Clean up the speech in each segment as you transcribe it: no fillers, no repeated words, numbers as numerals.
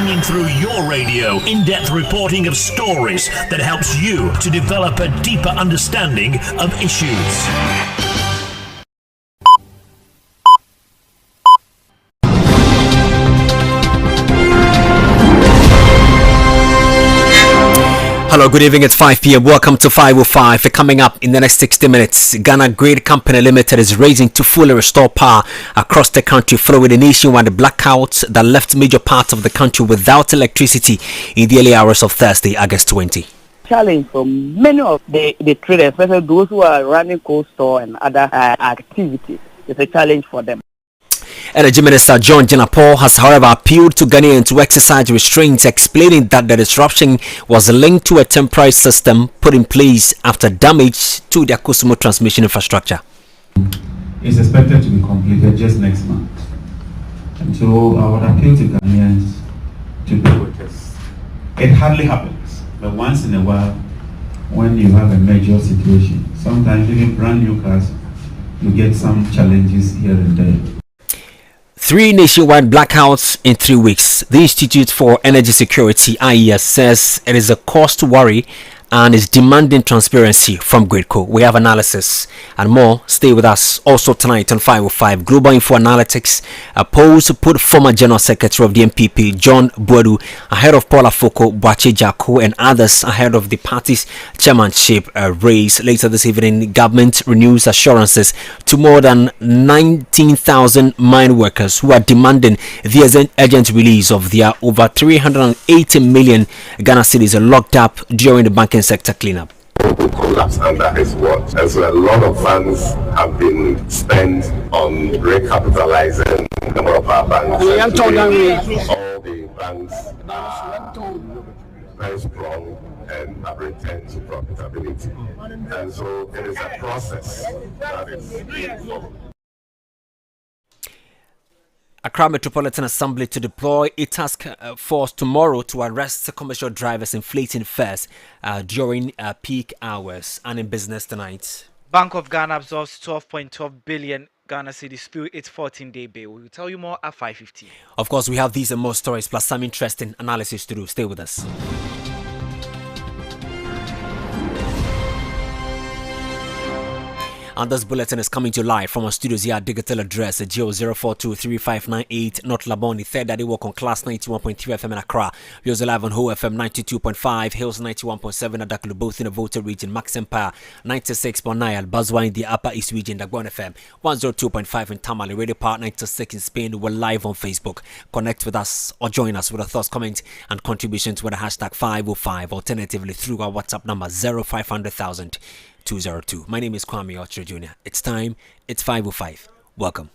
bringing through your radio in-depth reporting of stories that helps you to develop a deeper understanding of issues. Hello, good evening. It's 5 p.m. Welcome to 505. Coming up in the next 60 minutes, Ghana Grid Company Limited is racing to fully restore power across the country following a nationwide blackout that left major parts of the country without electricity in the early hours of Thursday, August 20. Challenge for many of the traders, especially those who are running cold store and other activities. It's a challenge for them. Energy Minister John Jnr has, however, appealed to Ghanaians to exercise restraints, explaining that the disruption was linked to a temporary system put in place after damage to the Akusumo transmission infrastructure. It's expected to be completed just next month. And so I would appeal to Ghanaians to be with us. It hardly happens, but once in a while, when you have a major situation, sometimes even brand new cars, you get some challenges here and there. 3 nationwide blackouts in 3 weeks. The Institute for Energy Security, IES, says it is a cause to worry and is demanding transparency from Gridco. We have analysis and more. Stay with us. Also tonight on 505, Global Info Analytics, a poll put former General Secretary of the MPP, John Boadu, ahead of Paula Foko, Boache Jako, and others ahead of the party's chairmanship race. Later this evening, government renews assurances to more than 19,000 mine workers who are demanding the urgent release of their over 380 million Ghana cedis locked up during the banking sector cleanup. Collapse under his watch, and so a lot of funds have been spent on recapitalizing a number of our banks. All the banks are very strong and have returned to profitability, and so it is a process that is being followed. Accra Metropolitan Assembly to deploy a task force tomorrow to arrest commercial drivers inflating fares during peak hours. And in business tonight, Bank of Ghana absorbs 12.12 billion Ghana cedis spill its 14-day bail. We'll tell you more at 5:15. Of course, we have these and more stories plus some interesting analysis to do. Stay with us. And this bulletin is coming to you live from our studios here at digital address 0042359 North Laboni. Third Daddy Walk on Class 91.3 FM in Accra. We also live on Ho FM 92.5, Hills 91.7 at Daklu, both in the Volta region, Max Empire 96.9 at Bazwa in the Upper East region, Dagon FM 102.5 in Tamale, Radio Park 96 in Spain. We're live on Facebook. Connect with us or join us with a thoughts, comment, and contributions with the hashtag 505. Alternatively, through our WhatsApp number 0500,000. 202. My name is Kwame Okyere Jnr. It's time. It's 505. Welcome.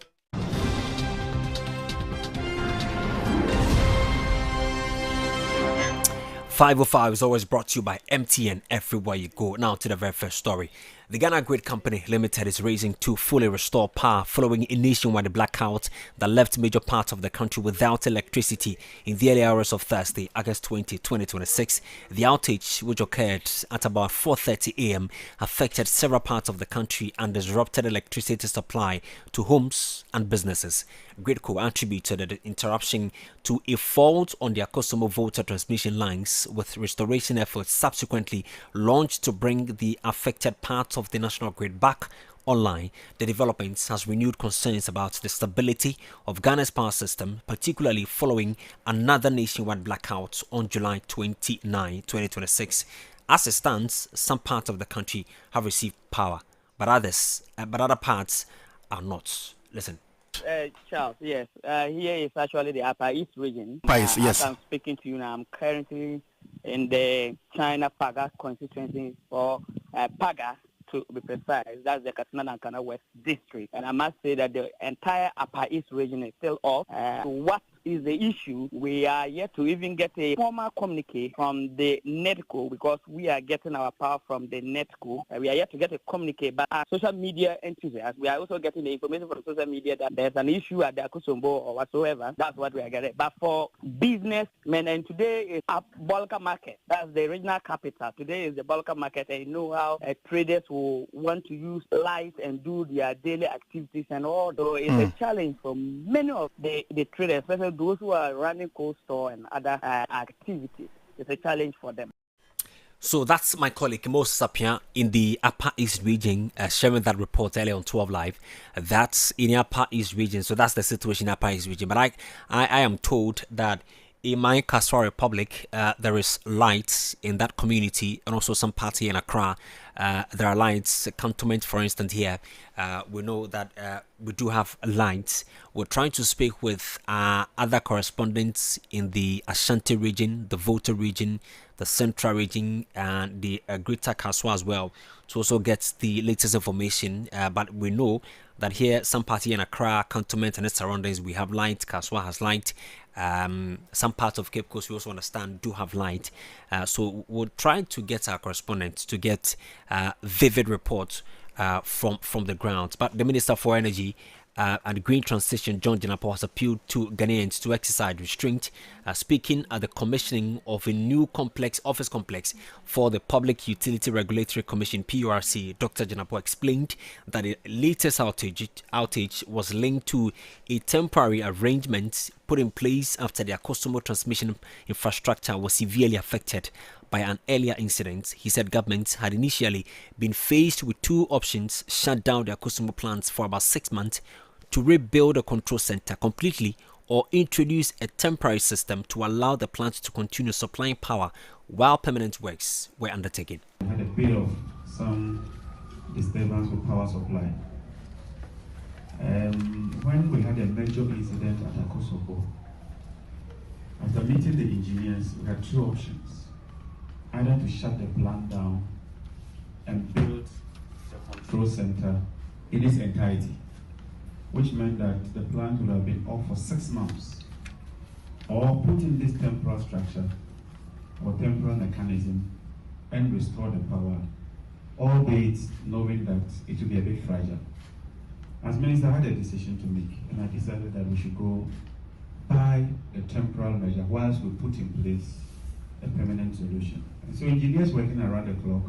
505 is always brought to you by MTN everywhere you go. Now to the very first story. The Ghana Grid Company Limited is racing to fully restore power following a nationwide blackout that left major parts of the country without electricity in the early hours of Thursday, August 20, 2026. The outage, which occurred at about 4:30 a.m., affected several parts of the country and disrupted electricity supply to homes and businesses. Gridco attributed the interruption to a fault on the Akusumo Volta transmission lines, with restoration efforts subsequently launched to bring the affected parts of the national grid back online. The developments has renewed concerns about the stability of Ghana's power system, particularly following another nationwide blackout on July 29, 2026. As it stands, some parts of the country have received power, but other parts are not. Listen. Charles, yes. Here is actually the Upper East region. Yes. As I'm speaking to you now, I'm currently in the China Paga constituency, or Paga to be precise. That's the Katsina and Kana West district. And I must say that the entire Upper East region is still off. What is the issue? We are yet to even get a formal communique from the NETCO, because we are getting our power from the NETCO. We are yet to get a communique, but as social media enthusiasts, we are also getting the information from social media that there's an issue at the Akusombo or whatsoever. That's what we are getting. But for businessmen, and today is Bolka Market. That's the regional capital. Today is the Bolka Market, and you know how traders will want to use light and do their daily activities and all. So it's a challenge for many of the traders, especially those who are running cold store and other activities, it's a challenge for them. So that's my colleague Moses Sapia in the Upper East region, sharing that report earlier on 12 Live. That's in the Upper East region. So that's the situation in Upper East region. But I am told that in my Kaswa Republic, there is lights in that community, and also some party in Accra. There are lights, cantonment, for instance, here. We know that we do have lights. We're trying to speak with other correspondents in the Ashanti region, the Volta region, the Central region, and the Greater Kaswa as well, to also get the latest information. But we know that here, some party in Accra, cantonment, and its surroundings, we have light. Kaswa has light. Some parts of Cape Coast, we also understand, do have light. So we're trying to get our correspondents to get vivid reports from the ground. But the Minister for Energy and Green Transition, John Jnr, has appealed to Ghanaians to exercise restraint, speaking at the commissioning of a new office complex for the Public Utility Regulatory Commission, PURC. Dr. Jnr explained that the latest outage was linked to a temporary arrangement put in place after the Akosomo transmission infrastructure was severely affected by an earlier incident. He said government had initially been faced with two options: shut down the Akosomo plants for about 6 months to rebuild a control center completely, or introduce a temporary system to allow the plant to continue supplying power while permanent works were undertaken. We had a bit of some disturbance with power supply. When we had a major incident at Akosomo, after meeting the engineers, we had two options: either to shut the plant down and build the control center in its entirety, which meant that the plant would have been off for 6 months, or put in this temporal structure or temporal mechanism and restore the power, albeit knowing that it would be a bit fragile. As minister, I had a decision to make, and I decided that we should go by a temporal measure whilst we put in place a permanent solution. And so engineers working around the clock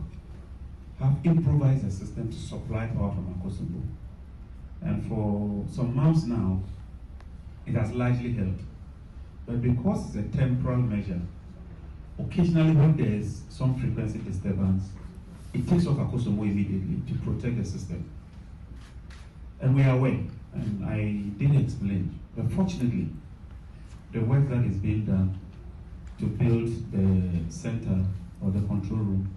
have improvised a system to supply power from Akosomo. And for some months now, it has largely held. But because it's a temporal measure, occasionally when there's some frequency disturbance, it takes off Akosomo immediately to protect the system. And we are aware, and I did explain, but fortunately, the work that is being done to build the center or the control room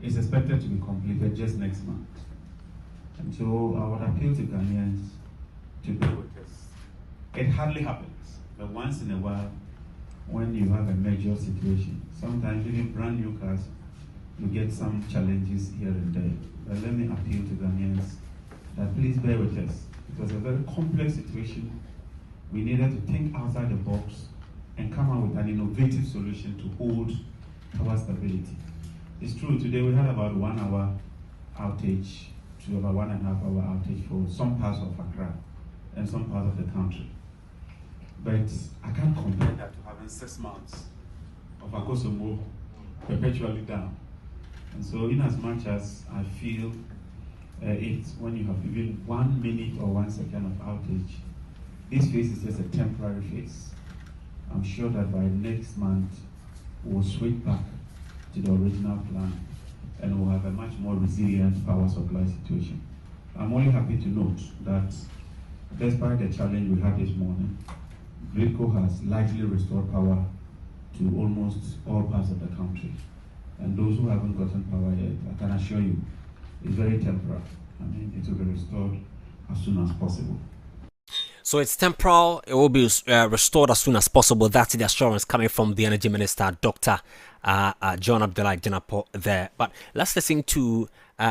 is expected to be completed just next month. And so I would appeal to Ghanaians to be with us. It hardly happens, but once in a while, when you have a major situation, sometimes even brand new cars, you get some challenges here and there. But let me appeal to Ghanaians that please bear with us. It was a very complex situation. We needed to think outside the box and come up with an innovative solution to hold power stability. It's true, today we had about 1 hour outage to about 1.5 hour outage for some parts of Accra and some parts of the country. But I can't compare that to having 6 months of Akosomo perpetually down. And so in as much as I feel it's when you have even 1 minute or 1 second of outage, this phase is just a temporary phase. I'm sure that by next month, we'll switch back to the original plan and we'll have a much more resilient power supply situation. I'm only happy to note that despite the challenge we had this morning, GRIDCO has largely restored power to almost all parts of the country. And those who haven't gotten power yet, I can assure you, it's very temporary. I mean, it will be restored as soon as possible. So it's temporal. It will be restored as soon as possible. That's the assurance coming from the Energy Minister, Dr. John Abdullah Jnr there. But let's listen to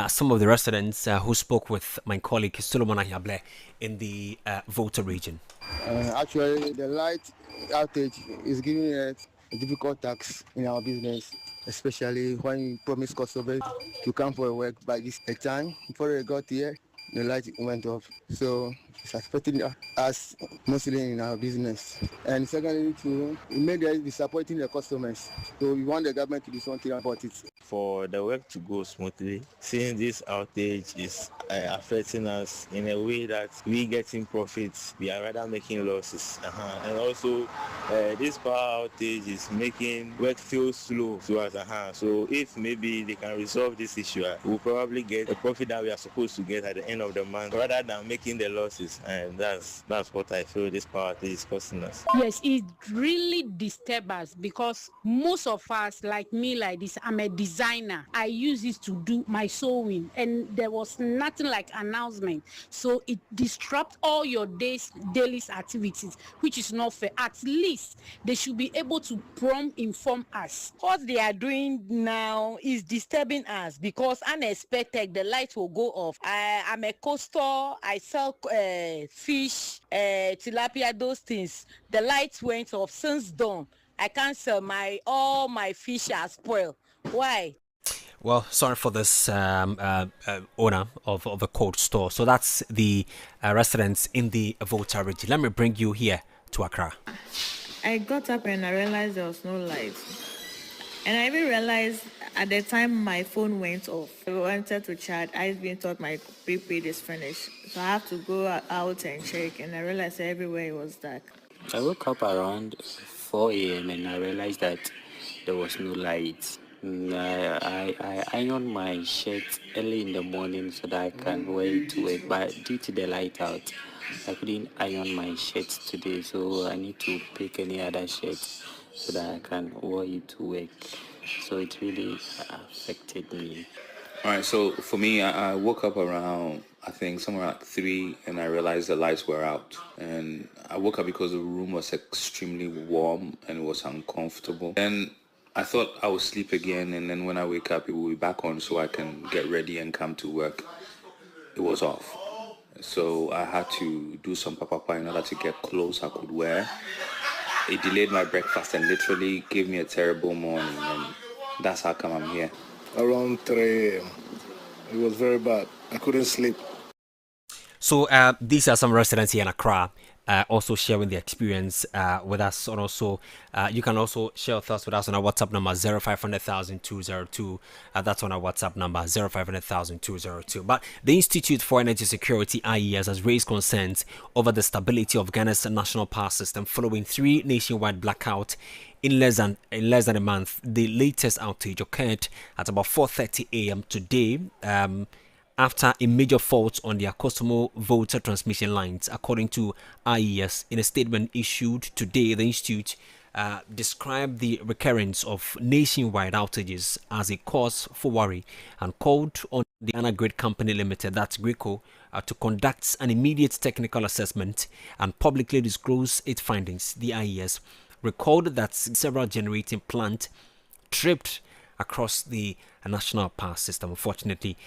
some of the residents who spoke with my colleague Solomon Ahiable in the Volta region. Actually, the light outage is giving us a difficult task in our business, especially when you promise customers to come for work by this time. Before they got here, the light went off. So it's affecting us mostly in our business. And secondly, too, it made us disappointing the customers. So we want the government to do something about it. For the work to go smoothly, since this outage is affecting us in a way that we getting profits, we are rather making losses. And also, this power outage is making work feel slow to us. So if maybe they can resolve this issue, we'll probably get a profit that we are supposed to get at the end of the month rather than making the losses. And that's what I feel this power outage is costing us. Yes, it really disturbs us because most of us, like me, like this, I'm a designer. I use it to do my sewing, and there was nothing like announcement. So it disrupts all your daily activities, which is not fair. At least they should be able to inform us. What they are doing now is disturbing us because unexpected the light will go off. I'm a coaster. I sell fish, tilapia, those things. The lights went off since dawn. I can't sell all my fish are spoiled. Why? Well, sorry for this owner of a cold store. So that's the residents in the Volta region. Let me bring you here to Accra. I got up and I realized there was no light. And I even realized at the time my phone went off. I wanted to chat. I even thought my prepaid is finished. So I have to go out and check, and I realized everywhere it was dark. I woke up around 4 a.m. and I realized that there was no light. I ironed my shirt early in the morning so that I can wear it to work, but due to the light out, I couldn't iron my shirt today, so I need to pick any other shirt so that I can wear it to work. So it really affected me. All right, so for me, I woke up around, I think, somewhere like 3, and I realized the lights were out. And I woke up because the room was extremely warm and it was uncomfortable. And I thought I would sleep again, and then when I wake up, it will be back on so I can get ready and come to work. It was off. So I had to do some papa in order to get clothes I could wear. It delayed my breakfast and literally gave me a terrible morning, and that's how come I'm here. Around 3 a.m. It was very bad. I couldn't sleep. So these are some residents here in Accra also sharing their experience with us. And also, you can also share your thoughts with us on our WhatsApp number 0500,202. That's on our WhatsApp number 0500,202. But the Institute for Energy Security (IES) has raised concerns over the stability of Ghana's national power system following 3 nationwide blackouts in less than a month. The latest outage occurred at about 4:30 a.m. today. After a major fault on the Kosovo Volta transmission lines, according to IES. In a statement issued today, the Institute described the recurrence of nationwide outages as a cause for worry and called on the Ghana Grid Company Limited, that's GRICO, to conduct an immediate technical assessment and publicly disclose its findings. The IES recalled that several generating plants tripped across the national power system. Unfortunately,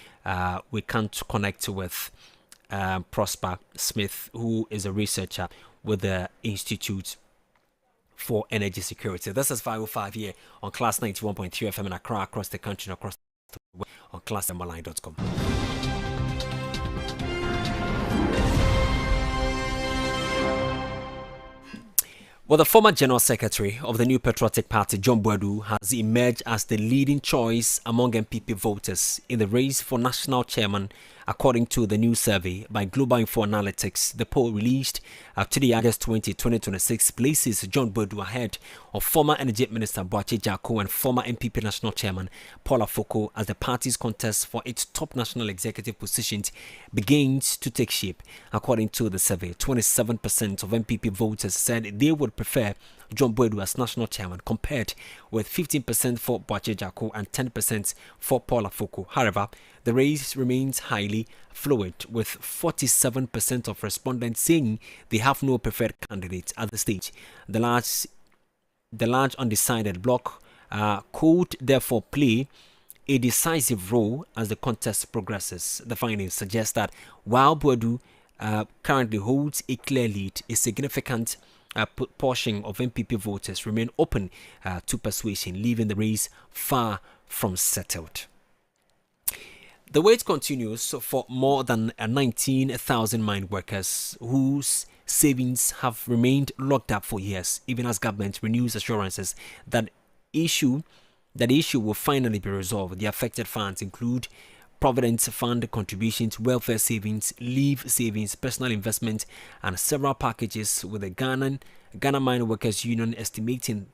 we can't connect with Prosper Smith, who is a researcher with the Institute for Energy Security. This is 505 here on Class 91.3 FM in Accra, across the country and across the world on classmline.com. Well, the former General Secretary of the New Patriotic Party, John Boadu, has emerged as the leading choice among MPP voters in the race for national chairman, according to the new survey by Global Info Analytics. The poll released today, August 20, 2026, places John Boadu ahead of former Energy Minister Boakye Jarko and former MPP National Chairman Paul Afoko as the party's contest for its top national executive positions begins to take shape. According to the survey, 27% of MPP voters said they would prefer John Boadu as national chairman, compared with 15% for Boakye Jarko and 10% for Paul Afoko. However, the race remains highly fluid, with 47% of respondents saying they have no preferred candidate at the stage. The large undecided bloc could therefore play a decisive role as the contest progresses. The findings suggest that while Boadu currently holds a clear lead, a significant portion of MPP voters remain open to persuasion, leaving the race far from settled. The wait continues for more than 19,000 mine workers whose savings have remained locked up for years, even as government renews assurances that the issue will finally be resolved. The affected funds include Provident Fund contributions, welfare savings, leave savings, personal investment, and several packages, with the Ghana Mine Workers Union estimating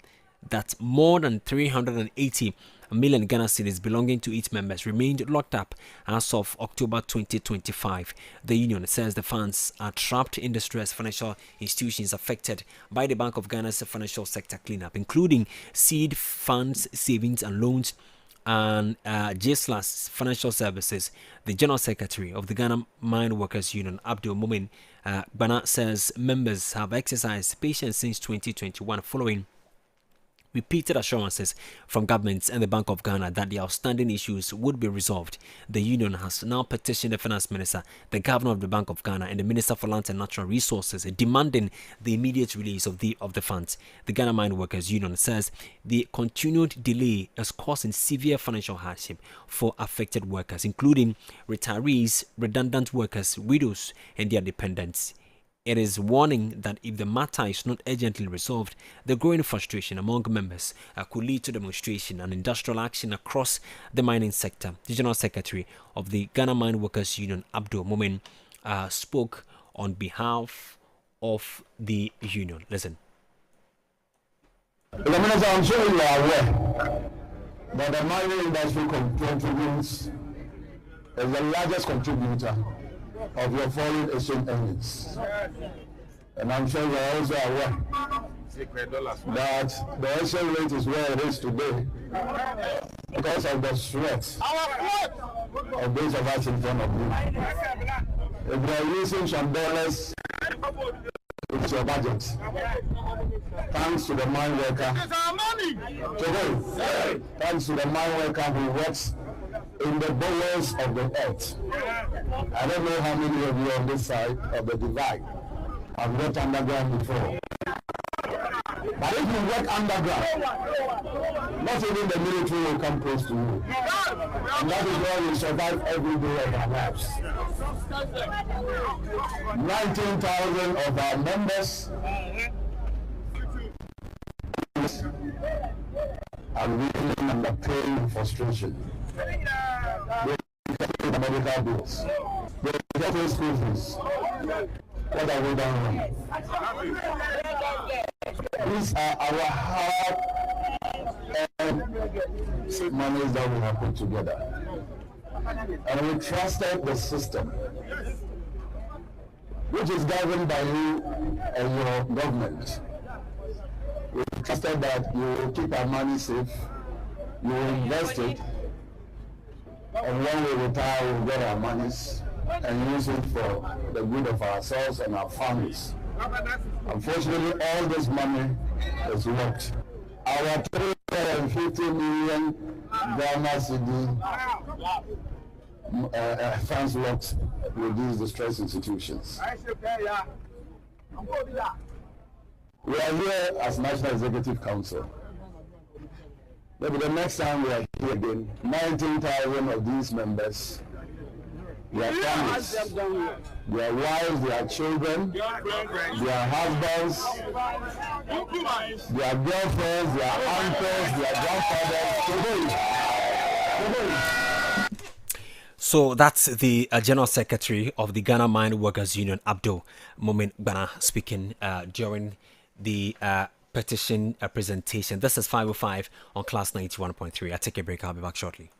that more than 380 million Ghana cedis belonging to its members remained locked up as of October 2025. The union says the funds are trapped in distressed financial institutions affected by the Bank of Ghana's financial sector cleanup, including seed funds, savings and loans, and JSLAS Financial Services. The General Secretary of the Ghana Mine Workers Union, Abdul Mumin Bana, says members have exercised patience since 2021 following repeated assurances from governments and the Bank of Ghana that the outstanding issues would be resolved. The union has now petitioned the Finance Minister, the Governor of the Bank of Ghana, and the Minister for Land and Natural Resources, demanding the immediate release of the funds. The Ghana Mine Workers Union says the continued delay is causing severe financial hardship for affected workers, including retirees, redundant workers, widows, and their dependents. It is warning that if the matter is not urgently resolved, the growing frustration among members could lead to demonstration and industrial action across the mining sector. The General Secretary of the Ghana Mine Workers Union, Abdul Mumin, spoke on behalf of the union. Listen. Minister, I'm sure you are aware that the mining industry contributes is the largest contributor of your foreign exchange earnings. And I'm sure you are also aware that the exchange rate is where it is today because of the sweat of those of us in front of you. If you are using some dollars, it's your budget. Thanks to the mine worker. Today, thanks to the mine worker who works in the bowels of the earth. I don't know how many of you on this side of the divide have worked underground before. But if you work underground, not even the military will come close to you. And that is why we survive every day of our lives. 19,000 of our members are living under pain and frustration. They pay the medical bills. They pay school fees. What have we done wrong? These are our hard-earned monies that we have put together. And we trusted the system, which is governed by you and your government. We trusted that you will keep our money safe, you will invest it, and when we retire, we'll get our monies and use it for the good of ourselves and our families. Unfortunately, all this money is locked. Our 350 million Ghana cedi funds locked with these distressed institutions. We are here as National Executive Council. Maybe the next time we are here again, 19,000 of these members, their families, their wives, their children, their husbands, their girlfriends, their uncles, their grandfathers. So that's the General Secretary of the Ghana Mine Workers Union, Abdul Mumin Bana, speaking during the petition presentation. This is 505 on Class 91.3. I take a break. I'll be back shortly.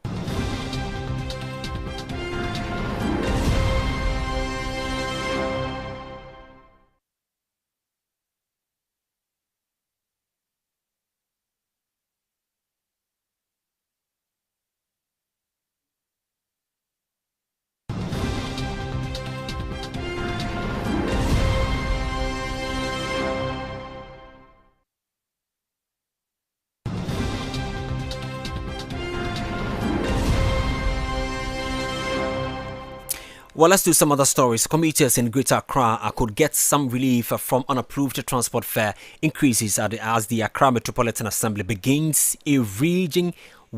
Well, let's do some other stories. Commuters in Greater Accra could get some relief from unapproved transport fare increases as the Accra Metropolitan Assembly begins a raging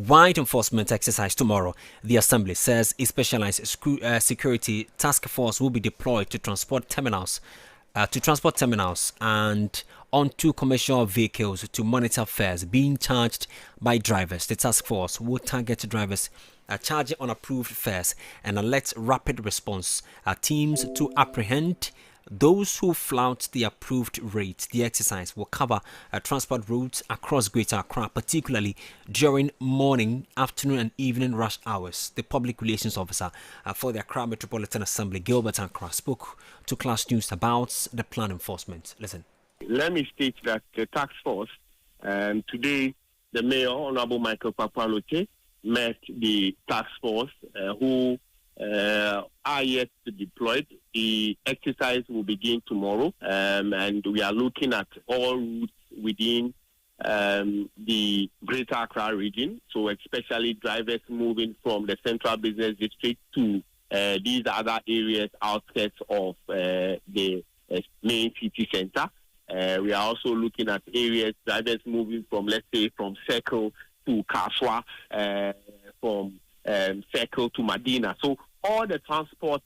wide enforcement exercise tomorrow. The Assembly says a specialized security task force will be deployed to transport terminals and onto commercial vehicles to monitor fares being charged by drivers. The task force will target drivers charging unapproved fares and alert rapid response teams to apprehend those who flout the approved rates. The exercise will cover transport routes across Greater Accra, particularly during morning, afternoon and evening rush hours. The public relations officer for the Accra Metropolitan Assembly, Gilbert Ankara, spoke to Class News about the plan enforcement. Listen. Let me state that the task force, today the Mayor, Honorable Michael Papalote, met the task force who are yet to deploy. The exercise will begin tomorrow, and we are looking at all routes within the Greater Accra region, so especially drivers moving from the Central Business District to these other areas outskirts of the main city center. We are also looking at areas, drivers moving from, let's say, from Circle to Kaswa, from Circle to Medina. So all the transport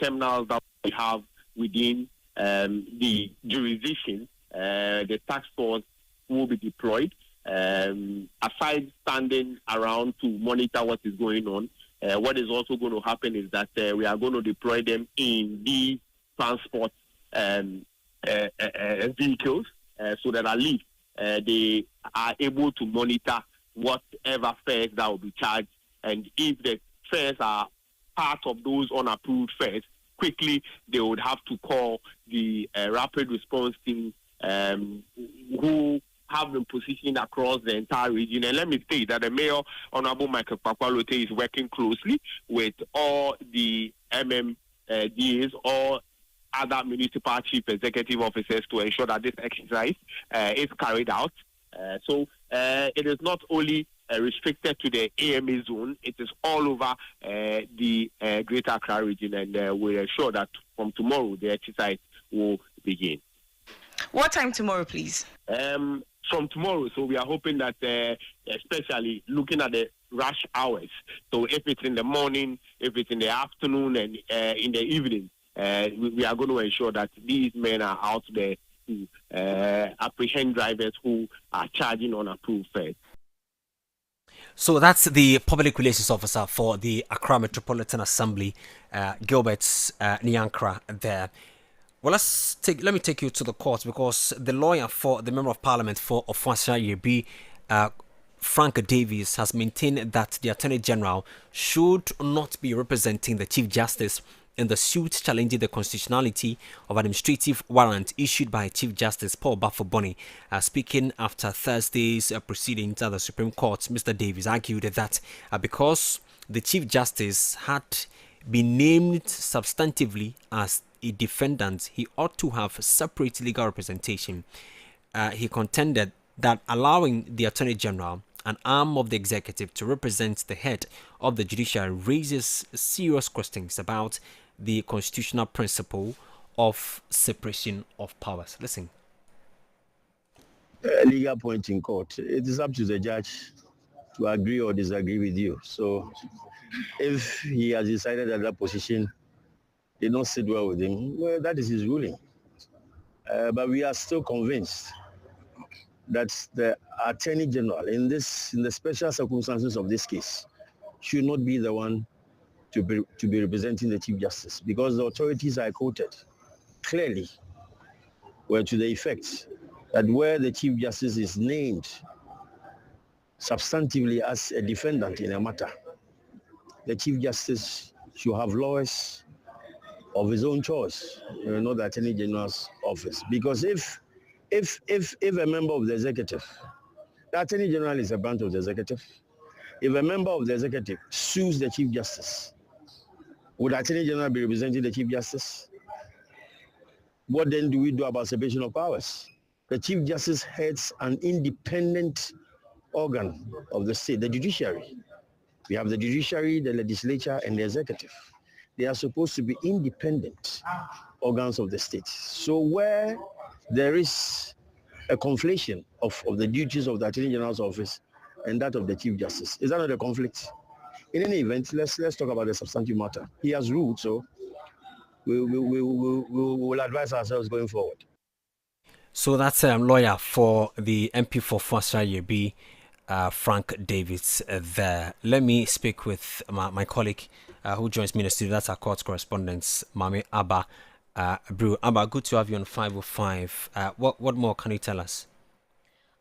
terminals that we have within the jurisdiction, the task force will be deployed. Aside standing around to monitor what is going on, what is also going to happen is that we are going to deploy them in these transport vehicles so that at least they are able to monitor whatever fares that will be charged, and if the fares are part of those unapproved fares, quickly they would have to call the rapid response team who have been positioned across the entire region. And let me say that the Mayor, Honorable Michael Papalote, is working closely with all the MMDAs, all other municipal chief executive officers to ensure that this exercise is carried out. So it is not only restricted to the AMA zone, it is all over the Greater Accra region, and we are sure that from tomorrow the exercise will begin. What time tomorrow, please? From tomorrow, so we are hoping that, especially looking at the rush hours, so if it's in the morning, if it's in the afternoon, and in the evening, we are going to ensure that these men are out there to apprehend drivers who are charging unapproved fares. So that's the public relations officer for the Accra Metropolitan Assembly, Gilbert Nyankra there. Well, let me take you to the court, because the lawyer for the Member of Parliament for Ofuasa Yebi, Frank Davies, has maintained that the Attorney General should not be representing the Chief Justice in the suit challenging the constitutionality of an administrative warrant issued by Chief Justice Paul Bafo-Boni. Speaking after Thursday's proceedings at the Supreme Court, Mr. Davies argued that because the Chief Justice had been named substantively as a defendant, he ought to have separate legal representation. He contended that allowing the Attorney General, an arm of the executive, to represent the head of the judiciary raises serious questions about the constitutional principle of separation of powers. Listen. Legal point in court. It is up to the judge to agree or disagree with you. So if he has decided that that position did not sit well with him, well, that is his ruling. But we are still convinced that the Attorney General, in the special circumstances of this case, should not be the one to be representing the Chief Justice, because the authorities I quoted clearly were to the effect that where the Chief Justice is named substantively as a defendant in a matter, the Chief Justice should have lawyers of his own choice, not the Attorney General's office. Because if a member of the executive, the Attorney General is a branch of the executive, if a member of the executive sues the Chief Justice, would the Attorney General be representing the Chief Justice? What then do we do about separation of powers? The Chief Justice heads an independent organ of the state, the judiciary. We have the judiciary, the legislature, and the executive. They are supposed to be independent organs of the state. So where there is a conflation of the duties of the Attorney General's office and that of the Chief Justice. Is that not a conflict? In any event, let's talk about the substantive matter. He has ruled, so we will advise ourselves going forward. So that's lawyer for the MP for Foster Yebi, Frank Davis there. Let me speak with my colleague who joins me in the studio. That's our court correspondent, Mami Abba. Brew. Abba, good to have you on 505. What more can you tell us?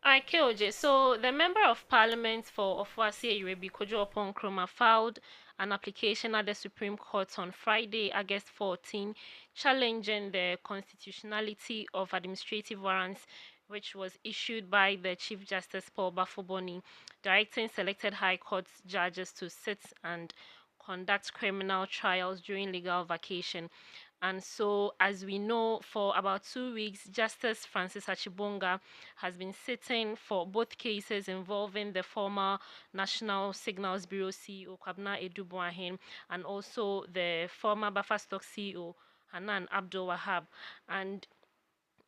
Alright, KOJ. So the Member of Parliament for Ofuasi Irebi Kojo Opon Kroma filed an application at the Supreme Court on Friday, August 14, challenging the constitutionality of administrative warrants which was issued by the Chief Justice Paul Bafoboni, directing selected High Court judges to sit and conduct criminal trials during legal vacation. And so, as we know, for about 2 weeks, Justice Francis Achibonga has been sitting for both cases involving the former National Signals Bureau CEO Kwabena Edubuahin and also the former Bafastock CEO Hanan Abdul Wahab. And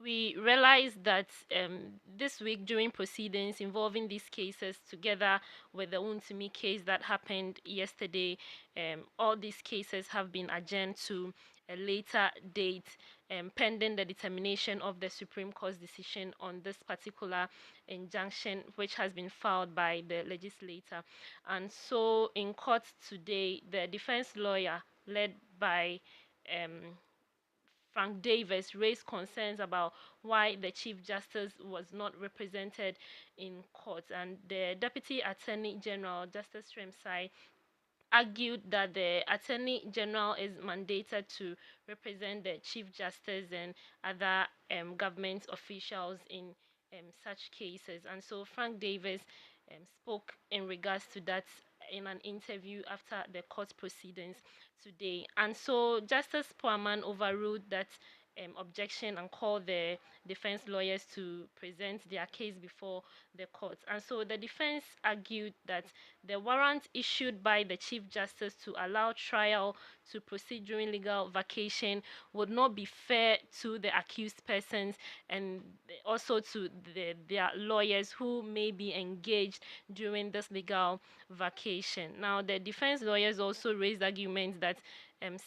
we realized that this week during proceedings involving these cases together with the Untimi case that happened yesterday, all these cases have been adjourned to a later date pending the determination of the Supreme Court's decision on this particular injunction which has been filed by the legislator. And so in court today, the defense lawyer led by Frank Davis raised concerns about why the Chief Justice was not represented in court, and the Deputy Attorney General, Justice Shremsai, argued that the Attorney General is mandated to represent the Chief Justice and other government officials in such cases. And so Frank Davis spoke in regards to that in an interview after the court proceedings today. And so Justice Poaman overruled that objection and called the defense lawyers to present their case before the court. And so the defense argued that the warrant issued by the Chief Justice to allow trial to proceed during legal vacation would not be fair to the accused persons and also to their lawyers who may be engaged during this legal vacation. Now, the defense lawyers also raised arguments that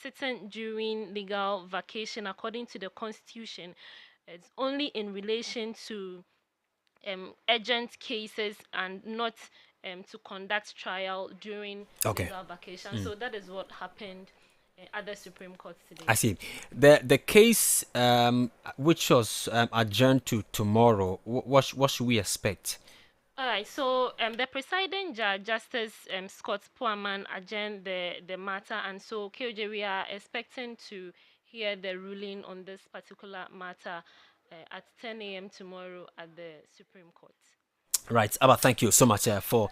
sitting during legal vacation, according to the Constitution, it's only in relation to urgent cases and not to conduct trial during legal vacation. So that is what happened at the Supreme Court today. I see. The case which was adjourned to tomorrow, what should we expect? All right, so the presiding judge, Justice Scott Poaman, adjourned the matter, and so KOJ, we are expecting to hear the ruling on this particular matter at 10 a.m. tomorrow at the Supreme Court. Right, Abba, thank you so much for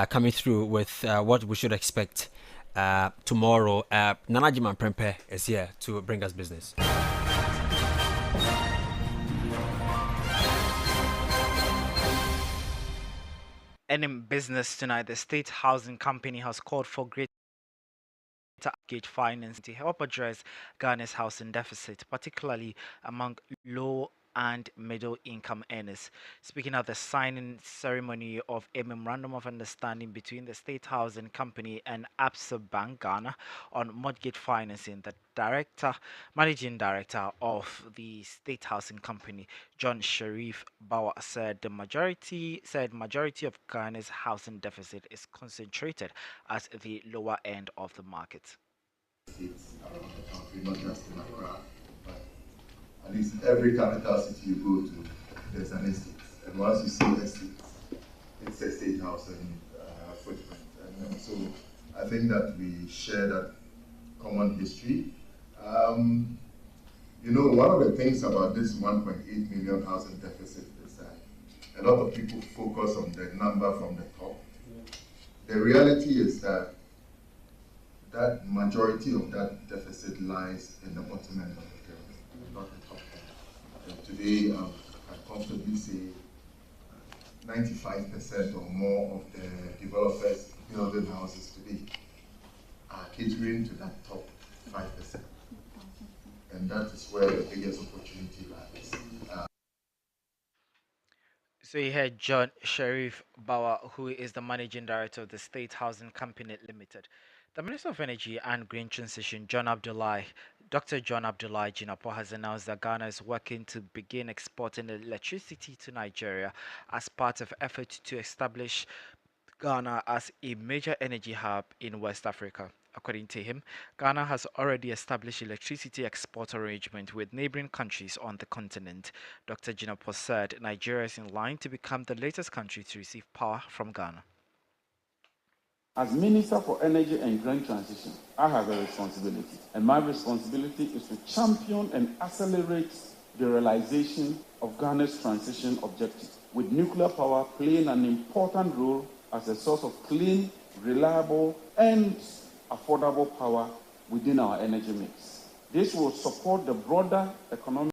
coming through with what we should expect tomorrow. Nanajiman Prempe is here to bring us business. And in business tonight, the State Housing Company has called for greater mortgage finance to help address Ghana's housing deficit, particularly among low and middle income earners. Speaking at the signing ceremony of a memorandum of understanding between the State Housing Company and Absa Bank Ghana on mortgage financing, the managing director of the State Housing Company, John Sharif Bawa, said majority of Ghana's housing deficit is concentrated at the lower end of the market. States around the country, not just in Accra, but at least every capital city you go to, there's an estate. And once you see estates, it's a state housing footprint. And so I think that we share that common history. One of the things about this 1.8 million housing deficit is that a lot of people focus on the number from the top. The reality is that majority of that deficit lies in the bottom end of the pyramid, not the top end. And today, I comfortably say 95% or more of the developers building houses today are catering to that top 5%. And that is where the biggest opportunity lies. So you heard John Sharif Bawa, who is the managing director of the State Housing Company Limited. The Minister of Energy and Green Transition, Dr. John Abdullah Jnr, has announced that Ghana is working to begin exporting electricity to Nigeria as part of efforts to establish Ghana as a major energy hub in West Africa. According to him, Ghana has already established electricity export arrangement with neighboring countries on the continent. Dr. Jnr said Nigeria is in line to become the latest country to receive power from Ghana. As Minister for Energy and Green Transition, I have a responsibility, and my responsibility is to champion and accelerate the realization of Ghana's transition objectives, with nuclear power playing an important role as a source of clean, reliable, and affordable power within our energy mix. This will support the broader economic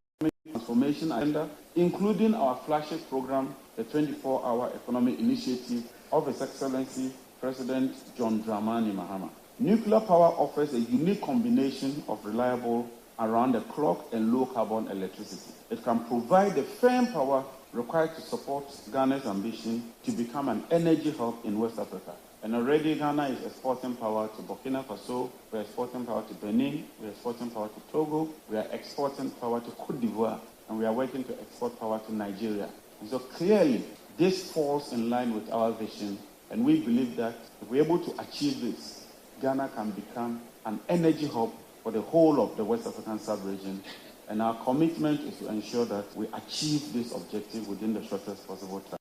transformation agenda, including our flagship program, the 24-Hour Economic Initiative of His Excellency President John Dramani Mahama. Nuclear power offers a unique combination of reliable, around-the-clock and low-carbon electricity. It can provide the firm power required to support Ghana's ambition to become an energy hub in West Africa. And already Ghana is exporting power to Burkina Faso, we're exporting power to Benin, we're exporting power to Togo, we are exporting power to Cote d'Ivoire, and we are working to export power to Nigeria. And so clearly, this falls in line with our vision, and we believe that if we're able to achieve this, Ghana can become an energy hub for the whole of the West African sub-region. And our commitment is to ensure that we achieve this objective within the shortest possible time.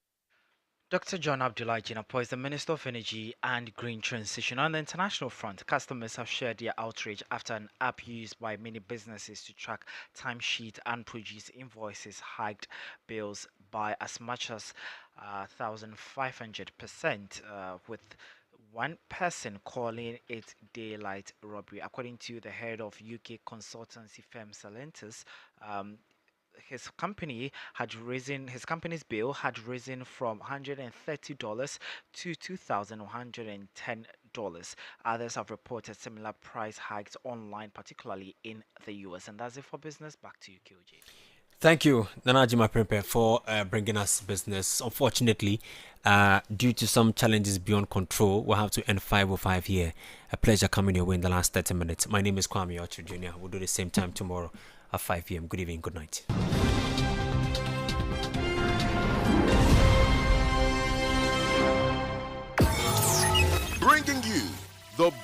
Dr. John Abdullah Jnr is the Minister of Energy and Green Transition. On the international front, customers have shared their outrage after an app used by many businesses to track timesheet and produce invoices hiked bills by as much as 1,500%, with one person calling it daylight robbery. According to the head of UK consultancy firm Salentus, his company's bill had risen from $130 to $2,110. Others have reported similar price hikes online, particularly in the US. And that's it for business. Back to you, QJ. Thank you, Nanajima Prempe, for bringing us business. Unfortunately, due to some challenges beyond control, we'll have to end 5:05 here. A pleasure coming your way in the last 30 minutes. My name is Kwame Okyere Jnr. We'll do the same time tomorrow at 5 p.m. Good evening, good night. Bringing you the best.